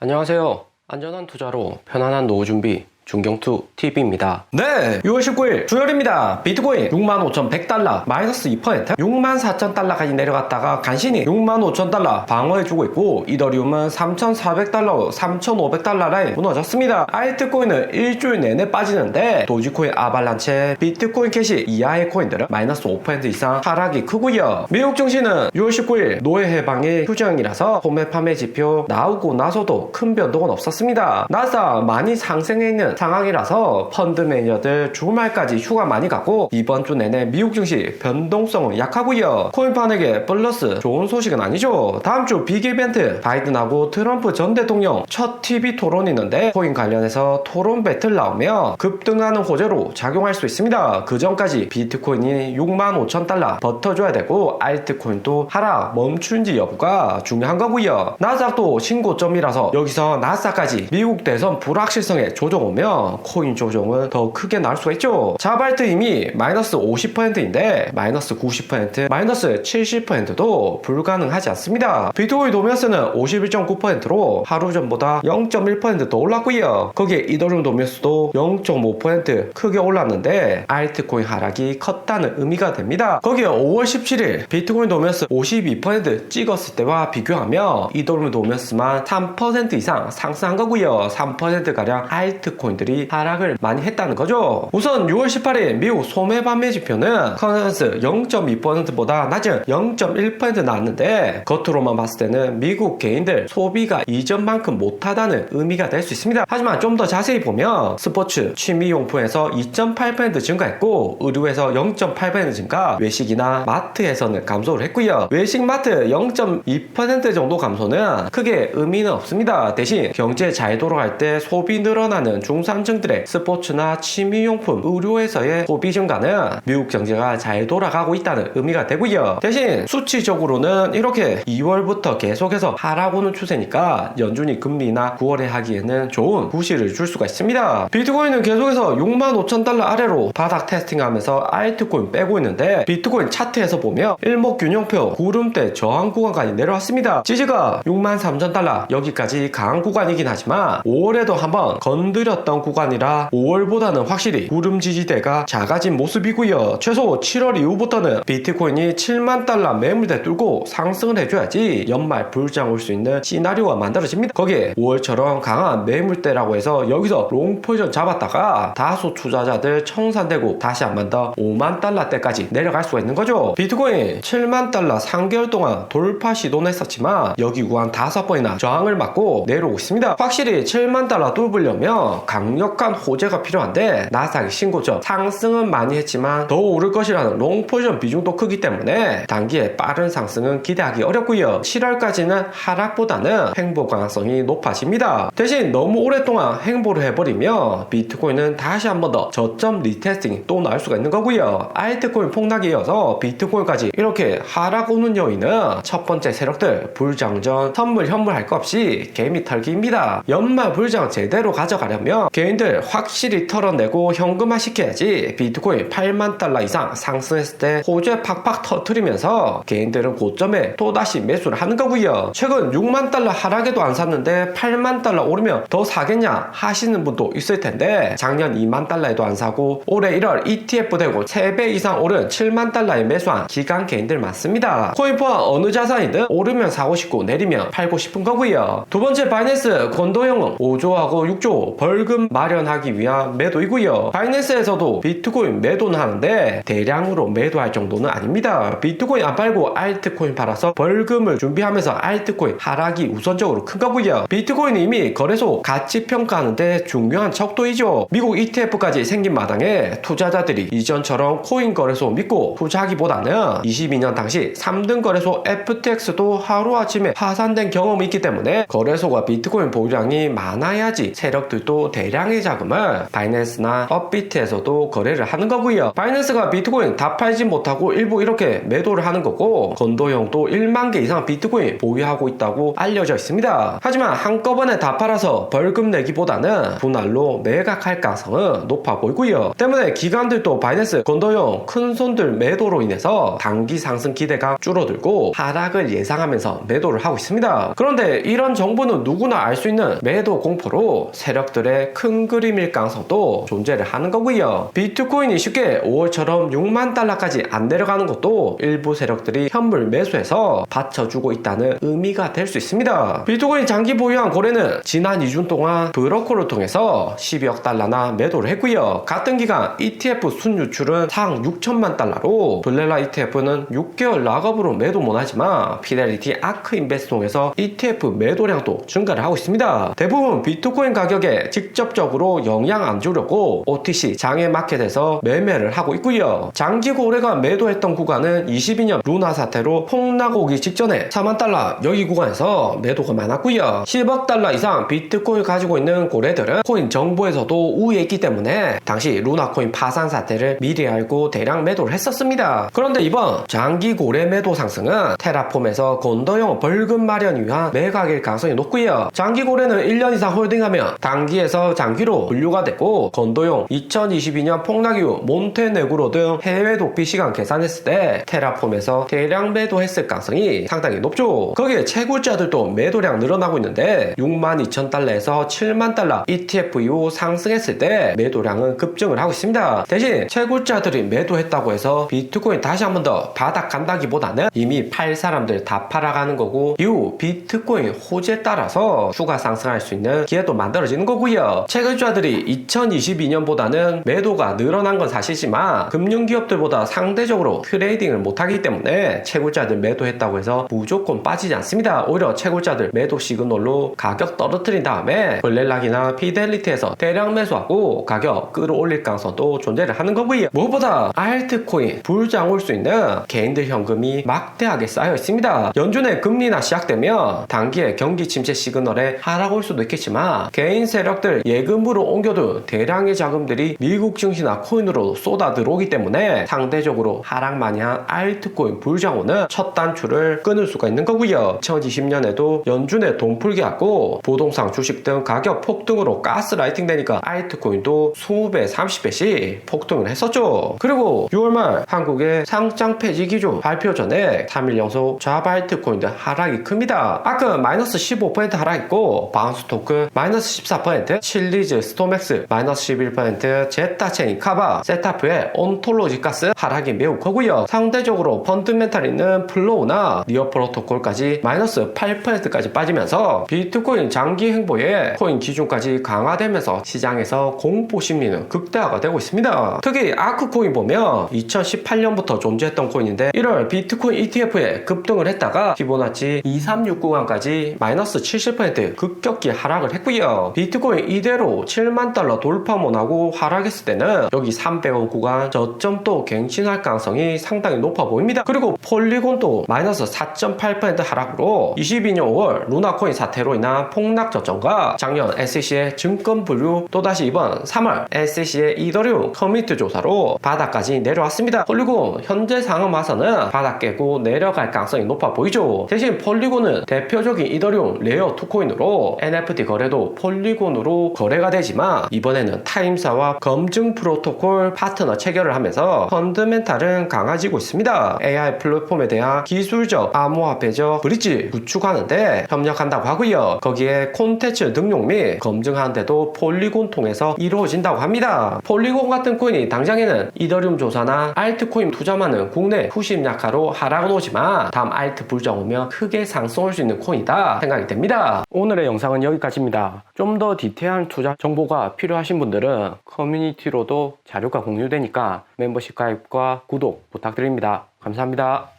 안녕하세요. 안전한 투자로 편안한 노후 준비 중경투TV입니다. 네, 6월 19일 주열입니다. 비트코인 65,100달러 마이너스 2%, 64,000달러까지 내려갔다가 간신히 65,000달러 방어해주고 있고, 이더리움은 3,400달러, 3,500달러 라인 무너졌습니다. 알트코인은 일주일 내내 빠지는데 도지코인 아발란체, 비트코인 캐시 이하의 코인들은 마이너스 5% 이상 하락이 크고요. 미국 증시는 6월 19일 노예 해방의 휴정이라서 소매 판매 지표 나오고 나서도 큰 변동은 없었습니다. 나스닥 많이 상승해 있는 상황이라서 펀드 매니저들 주말까지 휴가 많이 가고, 이번 주 내내 미국 증시 변동성은 약하고요. 코인판에게 플러스 좋은 소식은 아니죠. 다음 주 빅 이벤트 바이든하고 트럼프 전 대통령 첫 TV 토론이 있는데, 코인 관련해서 토론 배틀 나오며 급등하는 호재로 작용할 수 있습니다. 그 전까지 비트코인이 65,000달러 버텨줘야 되고, 알트코인도 하락 멈춘지 여부가 중요한 거고요. 나스닥도 신고점이라서 여기서 나스닥까지 미국 대선 불확실성에 조정 오면 코인 조정은 더 크게 나올 수가 있죠. 자발트 이미 마이너스 50%인데 마이너스 90%, 마이너스 70%도 불가능하지 않습니다. 비트코인 도미어스는 51.9%로 하루 전보다 0.1% 더 올랐고요. 거기에 이더리움 도미어스도 0.5% 크게 올랐는데 알트코인 하락이 컸다는 의미가 됩니다. 거기에 5월 17일 비트코인 도미어스 52% 찍었을 때와 비교하며 이더리움 도미어스만 3% 이상 상승한 거고요. 3%가량 알트코인 들이 하락을 많이 했다는 거죠. 우선 6월 18일 미국 소매 판매 지표는 컨센서스 0.2%보다 낮은 0.1% 나왔는데, 겉으로만 봤을 때는 미국 개인들 소비가 이전만큼 못하다는 의미가 될 수 있습니다. 하지만 좀 더 자세히 보면 스포츠, 취미용품에서 2.8% 증가했고, 의류에서 0.8% 증가, 외식이나 마트에서는 감소를 했고요. 외식 마트 0.2% 정도 감소는 크게 의미는 없습니다. 대신 경제 잘 돌아갈 때 소비 늘어나는 중산층들의 스포츠나 취미용품, 의료에서의 소비 증가는 미국 경제가 잘 돌아가고 있다는 의미가 되고요. 대신 수치적으로는 이렇게 2월부터 계속해서 하락 오는 추세니까 연준이 금리나 9월에 하기에는 좋은 구실을 줄 수가 있습니다. 비트코인은 계속해서 65,000달러 아래로 바닥 테스팅하면서 알트코인 빼고 있는데, 비트코인 차트에서 보면 일목균형표 구름대 저항 구간까지 내려왔습니다. 지지가 63,000달러 여기까지 강한 구간이긴 하지만 5월에도 한번 건드렸던 구간이라 5월보다는 확실히 구름 지지대가 작아진 모습이고요. 최소 7월 이후부터는 비트코인이 7만 달러 매물대 뚫고 상승을 해줘야지 연말 불장 올 수 있는 시나리오가 만들어집니다. 거기에 5월처럼 강한 매물대라고 해서 여기서 롱 포지션 잡았다가 다수 투자자들 청산되고 다시 한 번 더 5만 달러대까지 내려갈 수가 있는 거죠. 비트코인 7만 달러 3개월 동안 돌파 시도는 했었지만 여기 구간 5번이나 저항을 맞고 내려오고 있습니다. 확실히 7만 달러 뚫으려면 강력한 호재가 필요한데, 나스닥의 신고점 상승은 많이 했지만 더 오를 것이라는 롱 포지션 비중도 크기 때문에 단기에 빠른 상승은 기대하기 어렵고요. 7월까지는 하락보다는 횡보 가능성이 높아집니다. 대신 너무 오랫동안 횡보를 해버리면 비트코인은 다시 한 번 더 저점 리테스팅이 또 나올 수가 있는 거고요. 알트코인 폭락에 이어서 비트코인까지 이렇게 하락 오는 요인은 첫 번째 세력들 불장전 선물 현물 할 것 없이 개미 털기입니다. 연말 불장 제대로 가져가려면 개인들 확실히 털어내고 현금화 시켜야지 비트코인 8만 달러 이상 상승했을 때 호재 팍팍 터트리면서 개인들은 고점에 또다시 매수를 하는 거고요. 최근 6만 달러 하락에도 안 샀는데 8만 달러 오르면 더 사겠냐 하시는 분도 있을 텐데, 작년 2만 달러에도 안 사고 올해 1월 ETF 되고 3배 이상 오른 7만 달러에 매수한 기간 개인들 많습니다. 코인 포함 어느 자산이든 오르면 사고 싶고 내리면 팔고 싶은 거고요. 두 번째 바이낸스 권도형은 5조하고 6조 벌금 마련하기 위한 매도이고요. 바이낸스에서도 비트코인 매도는 하는데 대량으로 매도할 정도는 아닙니다. 비트코인 안 팔고 알트코인 팔아서 벌금을 준비하면서 알트코인 하락이 우선적으로 큰 거고요. 비트코인이 이미 거래소 가치 평가하는데 중요한 척도이죠. 미국 ETF까지 생긴 마당에 투자자들이 이전처럼 코인 거래소 믿고 투자하기보다는 22년 당시 3등 거래소 FTX도 하루아침에 파산된 경험이 있기 때문에 거래소가 비트코인 보유량이 많아야지 세력들도 대량의 자금을 바이낸스나 업비트에서도 거래를 하는 거고요. 바이낸스가 비트코인 다 팔지 못하고 일부 이렇게 매도를 하는 거고, 건도형도 1만 개 이상 비트코인 보유하고 있다고 알려져 있습니다. 하지만 한꺼번에 다 팔아서 벌금 내기보다는 분할로 매각할 가능성은 높아 보이고요. 때문에 기관들도 바이낸스 건도형 큰 손들 매도로 인해서 단기 상승 기대가 줄어들고 하락을 예상하면서 매도를 하고 있습니다. 그런데 이런 정보는 누구나 알 수 있는 매도 공포로 세력들의 큰 그림일 가능성도 존재를 하는 거고요. 비트코인이 쉽게 5월처럼 6만 달러까지 안 내려가는 것도 일부 세력들이 현물 매수해서 받쳐주고 있다는 의미가 될 수 있습니다. 비트코인 장기 보유한 고래는 지난 2주 동안 브로커를 통해서 12억 달러나 매도를 했고요. 같은 기간 ETF 순유출은 상 6천만 달러로, 블렐라 ETF는 6개월 락업으로 매도 못하지만 피델리티 아크 인베스트 통해서 ETF 매도량도 증가를 하고 있습니다. 대부분 비트코인 가격에 직접적으로 영향 안 주려고 OTC 장외 마켓에서 매매를 하고 있고요. 장기 고래가 매도했던 구간은 22년 루나 사태로 폭락 오기 직전에 4만 달러 여기 구간에서 매도가 많았고요. 10억 달러 이상 비트코인 가지고 있는 고래들은 코인 정보에서도 우위에 있기 때문에 당시 루나코인 파산 사태를 미리 알고 대량 매도를 했었습니다. 그런데 이번 장기 고래 매도 상승은 테라폼에서 건도형 벌금 마련 위한 매각일 가능성이 높고요. 장기 고래는 1년 이상 홀딩하면 단기에서 장기로 분류가 되고, 건도용 2022년 폭락 이후 몬테네그로 등 해외 도피 시간 계산했을 때 테라폼에서 대량 매도했을 가능성이 상당히 높죠. 거기에 채굴자들도 매도량 늘어나고 있는데 6만 2천 달러에서 7만 달러 ETF 이후 상승했을 때 매도량은 급증을 하고 있습니다. 대신 채굴자들이 매도했다고 해서 비트코인 다시 한 번 더 바닥 간다기보다는 이미 팔 사람들 다 팔아가는 거고, 이후 비트코인 호재에 따라서 추가 상승할 수 있는 기회도 만들어지는 거고요. 채굴자들이 2022년보다는 매도가 늘어난 건 사실이지만 금융기업들보다 상대적으로 트레이딩을 못하기 때문에 채굴자들 매도했다고 해서 무조건 빠지지 않습니다. 오히려 채굴자들 매도 시그널로 가격 떨어뜨린 다음에 블렐락이나 피델리티에서 대량 매수하고 가격 끌어올릴 가능성도 존재를 하는 거고요. 무엇보다 알트코인 불장 올 수 있는 개인들 현금이 막대하게 쌓여 있습니다. 연준의 금리나 시작되면 단기에 경기 침체 시그널에 하락 올 수도 있겠지만, 개인 세력들 예금으로 옮겨둔 대량의 자금들이 미국 증시나 코인으로 쏟아 들어오기 때문에 상대적으로 하락 마냥 알트코인 불장호는 첫 단추를 끊을 수가 있는 거고요. 2020년에도 연준의 돈 풀기하고 부동산 주식 등 가격 폭등으로 가스라이팅 되니까 알트코인도 20배 30배씩 폭등을 했었죠. 그리고 6월 말 한국의 상장 폐지 기준 발표 전에 3일 연속 좌바 알트코인들 하락이 큽니다. 아크 마이너스 15% 하락했고, 바운스토크 마이너스 14%, 칠리즈 스토맥스 마이너스 11%, 제타체인 카바, 세타프의 온톨로지 가스 하락이 매우 크고요. 상대적으로 펀드멘탈 있는 플로우나 니어 프로토콜까지 마이너스 8%까지 빠지면서 비트코인 장기 행보에 코인 기준까지 강화되면서 시장에서 공포 심리는 극대화가 되고 있습니다. 특히 아크코인 보면 2018년부터 존재했던 코인인데 1월 비트코인 ETF에 급등을 했다가 피보나치 236 구간까지 마이너스 70% 급격히 하락을 했고요. 비트코인 이대로 7만 달러 돌파 못하고 하락했을 때는 여기 300원 구간 저점도 갱신할 가능성이 상당히 높아 보입니다. 그리고 폴리곤도 마이너스 4.8% 하락으로 22년 5월 루나코인 사태로 인한 폭락 저점과 작년 SEC의 증권 분류, 또다시 이번 3월 SEC의 이더리움 커미트 조사로 바닥까지 내려왔습니다. 폴리곤 현재 상황 봐서는 바닥 깨고 내려갈 가능성이 높아 보이죠. 대신 폴리곤은 대표적인 이더리움 레어 2 코인으로 NFT 거래도 폴리곤으로 거래가 되지만 이번에는 타임사와 검증 프로토콜 파트너 체결을 하면서 펀드멘탈은 강해지고 있습니다. AI 플랫폼에 대한 기술적 암호화폐적 브릿지 구축하는데 협력한다고 하고요. 거기에 콘텐츠 등록 및 검증하는데도 폴리곤 통해서 이루어진다고 합니다. 폴리곤 같은 코인이 당장에는 이더리움 조사나 알트코인 투자만은 국내 후심 약화로 하락은 오지만 다음 알트 불장 오면 크게 상승할 수 있는 코인이다 생각이 됩니다. 오늘의 영상은 여기까지입니다. 좀 더 디테일한 투자 정보가 필요하신 분들은 커뮤니티로도 자료가 공유되니까 멤버십 가입과 구독 부탁드립니다. 감사합니다.